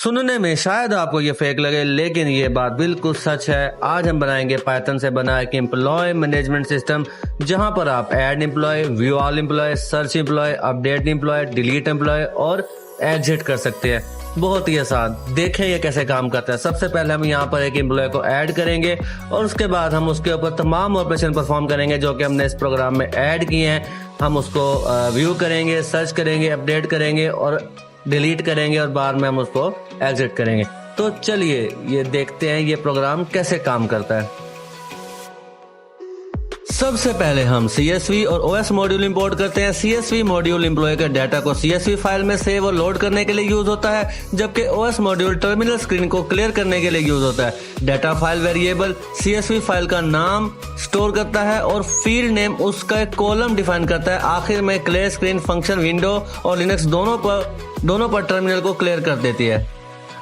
सुनने में शायद आपको ये फेक लगे, लेकिन ये बात बिल्कुल सच है। आज हम बनाएंगे पाइथन से बना एक एम्प्लॉय मैनेजमेंट सिस्टम, जहां पर आप add employee, view all employee, search employee, update employee, delete employee और एग्जिट कर सकते हैं। बहुत ही आसान। देखें ये कैसे काम करता है। सबसे पहले हम यहाँ पर एक एम्प्लॉय को ऐड करेंगे और उसके बाद हम उसके ऊपर तमाम ऑपरेशन परफॉर्म करेंगे जो कि हमने इस प्रोग्राम में ऐड किए हैं। हम उसको व्यू करेंगे, सर्च करेंगे, अपडेट करेंगे और डिलीट करेंगे और बाद में हम उसको एग्जिट करेंगे। तो चलिए ये देखते हैं ये प्रोग्राम कैसे काम करता है। सबसे पहले हम CSV और OS मॉड्यूल इंपोर्ट करते हैं। CSV मॉड्यूल एम्प्लॉय के डाटा को CSV फाइल में सेव और लोड करने के लिए यूज होता है, जबकि OS मॉड्यूल टर्मिनल स्क्रीन को क्लियर करने के लिए यूज होता है। Data file variable CSV file का नाम स्टोर करता है और फील्ड नेम उसका एक कॉलम डिफाइन करता है। आखिर में क्लियर स्क्रीन फंक्शन विंडो और लिनक्स दोनों पर टर्मिनल को क्लियर कर देती है।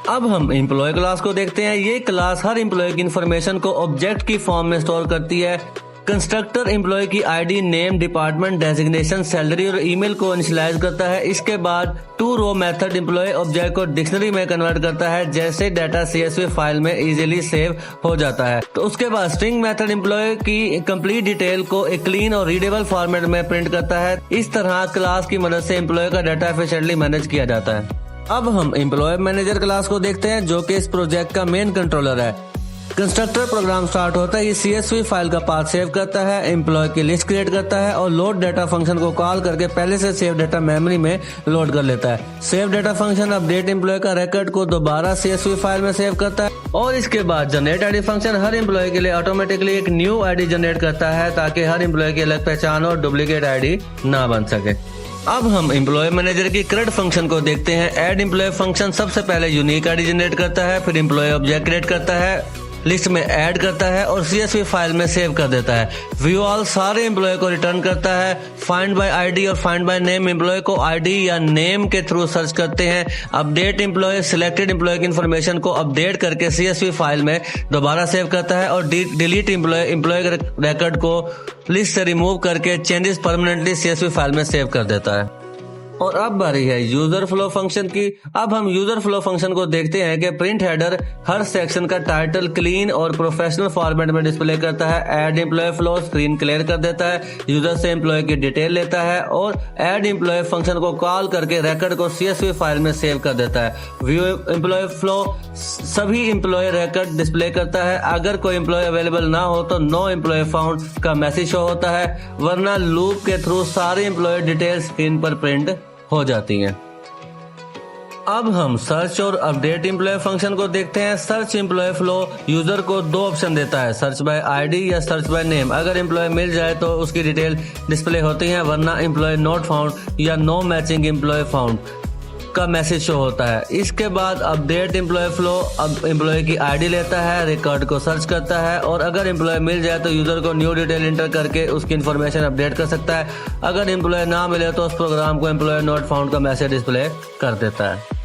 अब हम एम्प्लॉय क्लास को देखते हैं। ये क्लास हर एम्प्लॉय की इंफॉर्मेशन को ऑब्जेक्ट की फॉर्म में स्टोर करती है। कंस्ट्रक्टर एम्प्लॉय की ID, name, department, designation, salary और ईमेल को इनिशियलाइज करता है। इसके बाद to row method employee object को डिक्शनरी में कन्वर्ट करता है, जैसे डाटा CSV फाइल में इजीली सेव हो जाता है। तो उसके बाद स्ट्रिंग मेथड एम्प्लॉय की कंप्लीट डिटेल को एक क्लीन और रीडेबल फॉर्मेट में प्रिंट करता है। इस तरह क्लास की मदद से एम्प्लॉय का डाटा एफिशिएंटली मैनेज किया जाता है। अब हम एम्प्लॉय मैनेजर क्लास को देखते हैं, जो कि इस प्रोजेक्ट का मेन कंट्रोलर है। कंस्ट्रक्टर प्रोग्राम स्टार्ट होता है, ये CSV फाइल का पाथ सेव करता है, एम्प्लॉय की लिस्ट क्रिएट करता है और लोड डाटा फंक्शन को कॉल करके पहले से सेव डाटा मेमोरी में लोड कर लेता है। Save data function update employee का रिकॉर्ड को दोबारा CSV फाइल में सेव करता है और इसके बाद जनरेट आईडी फंक्शन हर एम्प्लॉय के लिए ऑटोमेटिकली एक न्यू आईडी जनरेट करता है, ताकि हर एम्प्लॉय की अलग पहचान और डुप्लीकेट आईडी ना बन सके। अब हम एम्प्लॉय मैनेजर की क्रिएट फंक्शन को देखते हैं। ऐड एम्प्लॉय फंक्शन सबसे पहले यूनिक आईडी जनरेट करता है, फिर एम्प्लॉय ऑब्जेक्ट क्रिएट करता है, लिस्ट में ऐड करता है और CSV फाइल में सेव कर देता है। व्यू ऑल सारे एम्प्लॉय को रिटर्न करता है। फाइंड बाय आईडी और फाइंड बाय नेम एम्प्लॉय को आईडी या नेम के थ्रू सर्च करते हैं। अपडेट एम्प्लॉय सिलेक्टेड एम्प्लॉय की इन्फॉर्मेशन को अपडेट करके CSV फाइल में दोबारा सेव करता है और डिलीट एम्प्लॉय रिकॉर्ड को लिस्ट से रिमूव करके चेंजेस परमानेंटली CSV फाइल में सेव कर देता है। और अब बारी है यूजर फ्लो फंक्शन की। अब हम यूजर फ्लो फंक्शन को देखते हैं कि प्रिंट हेडर हर सेक्शन का टाइटल क्लीन और प्रोफेशनल फॉर्मेट में डिस्प्ले करता है। Add employee flow screen clear कर देता है, यूजर से एम्प्लॉय की डिटेल लेता है और ऐड एम्प्लॉय फंक्शन को कॉल करके रिकॉर्ड को CSV फाइल में सेव कर देता है। व्यू एम्प्लॉय फ्लो सभी एम्प्लॉय रिकॉर्ड डिस्प्ले करता है। अगर कोई एम्प्लॉय अवेलेबल ना हो तो नो एम्प्लॉय फाउंड का मैसेज शो होता है, वरना लूप के थ्रू सारे एम्प्लॉय डिटेल स्क्रीन पर प्रिंट हो जाती हैं। अब हम सर्च और अपडेट एम्प्लॉय फंक्शन को देखते हैं। सर्च एम्प्लॉय फ्लो यूजर को दो ऑप्शन देता है, सर्च बाय आईडी या सर्च बाय नेम। अगर एम्प्लॉय मिल जाए तो उसकी डिटेल डिस्प्ले होती है, वरना एम्प्लॉय नॉट फाउंड या नो मैचिंग एम्प्लॉय फाउंड का मैसेज शो होता है। इसके बाद अपडेट एम्प्लॉय फ्लो अब एम्प्लॉय की आईडी लेता है, रिकॉर्ड को सर्च करता है और अगर एम्प्लॉय मिल जाए तो यूजर को न्यू डिटेल इंटर करके उसकी इन्फॉर्मेशन अपडेट कर सकता है। अगर एम्प्लॉय ना मिले तो उस प्रोग्राम को एम्प्लॉय नॉट फाउंड का मैसेज डिस्प्ले कर देता है।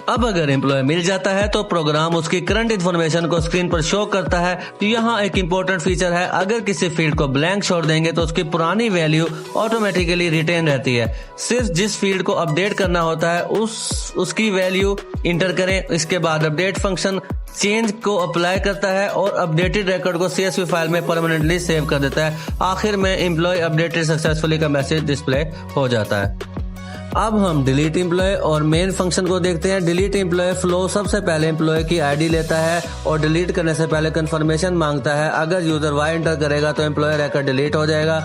अब अगर एम्प्लॉय मिल जाता है तो प्रोग्राम उसकी करंट इन्फॉर्मेशन को स्क्रीन पर शो करता है। यहाँ एक इम्पोर्टेंट फीचर है, अगर किसी फील्ड को ब्लैंक छोड़ देंगे तो उसकी पुरानी वैल्यू ऑटोमेटिकली रिटेन रहती है। सिर्फ जिस फील्ड को अपडेट करना होता है उसकी वैल्यू इंटर करें। इसके बाद अपडेट फंक्शन चेंज को अप्लाई करता है और अपडेटेड रिकॉर्ड को CSV फाइल में परमानेंटली सेव कर देता है। आखिर में एम्प्लॉय अपडेटेड सक्सेसफुली का मैसेज डिस्प्ले हो जाता है। अब हम डिलीट एम्प्लॉय और मेन फंक्शन को देखते हैं। डिलीट एम्प्लॉय फ्लो सबसे पहले एम्प्लॉय की आईडी लेता है और डिलीट करने से पहले कंफर्मेशन मांगता है। अगर यूजर Y एंटर करेगा तो एम्प्लॉय रिकॉर्ड डिलीट हो जाएगा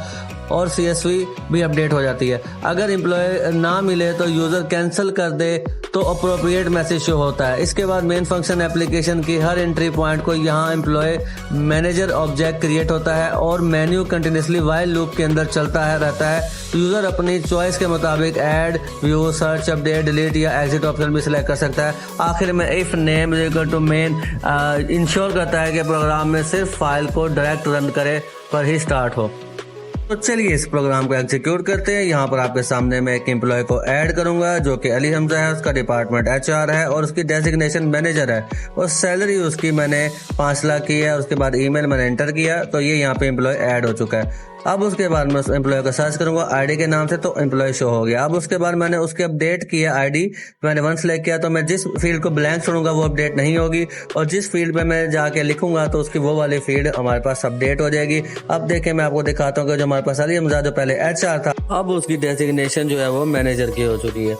और CSV भी अपडेट हो जाती है। अगर एम्प्लॉय ना मिले तो यूजर कैंसिल कर दे तो अप्रोप्रिएट मैसेज शो होता है। इसके बाद मेन फंक्शन एप्लीकेशन की हर एंट्री पॉइंट को यहाँ एम्प्लॉय मैनेजर ऑब्जेक्ट क्रिएट होता है और मेन्यू कंटिन्यूसली व्हाइल लूप के अंदर चलता है रहता है। यूजर अपनी चॉइस के मुताबिक add, view, search, update, delete या एग्जिट ऑप्शन भी सिलेक्ट कर सकता है। आखिर में if name is equal to main ensure करता है कि प्रोग्राम में सिर्फ फाइल को डायरेक्ट रन करे पर ही स्टार्ट हो। तो चलिए इस प्रोग्राम को एग्जीक्यूट करते हैं। यहाँ पर आपके सामने मैं एक एम्प्लॉय को ऐड करूंगा जो कि अली हमजा है, उसका डिपार्टमेंट HR है और उसकी डेजिग्नेशन मैनेजर है और सैलरी उसकी मैंने 5 लाख की है। उसके बाद ईमेल मैंने एंटर किया तो ये यहाँ पे एम्प्लॉय ऐड हो चुका है। अब उसके बाद मैं उस एम्प्लॉय को सर्च करूंगा आईडी के नाम से, तो एम्प्लॉय शो हो गया। अब उसके बाद मैंने उसके अपडेट किया आईडी, मैंने 1 सेलेक्ट किया, तो मैं जिस फील्ड को ब्लैंक छोड़ूंगा वो अपडेट नहीं होगी, और जिस फील्ड पे मैं जाके लिखूंगा तो उसकी वो वाली फील्ड हमारे पास अपडेट हो जाएगी। अब देखें मैं आपको दिखाता हूँ कि जो हमारे पास अली हमजा जो पहले HR था, अब उसकी डेजिग्नेशन जो है वो मैनेजर की हो चुकी है।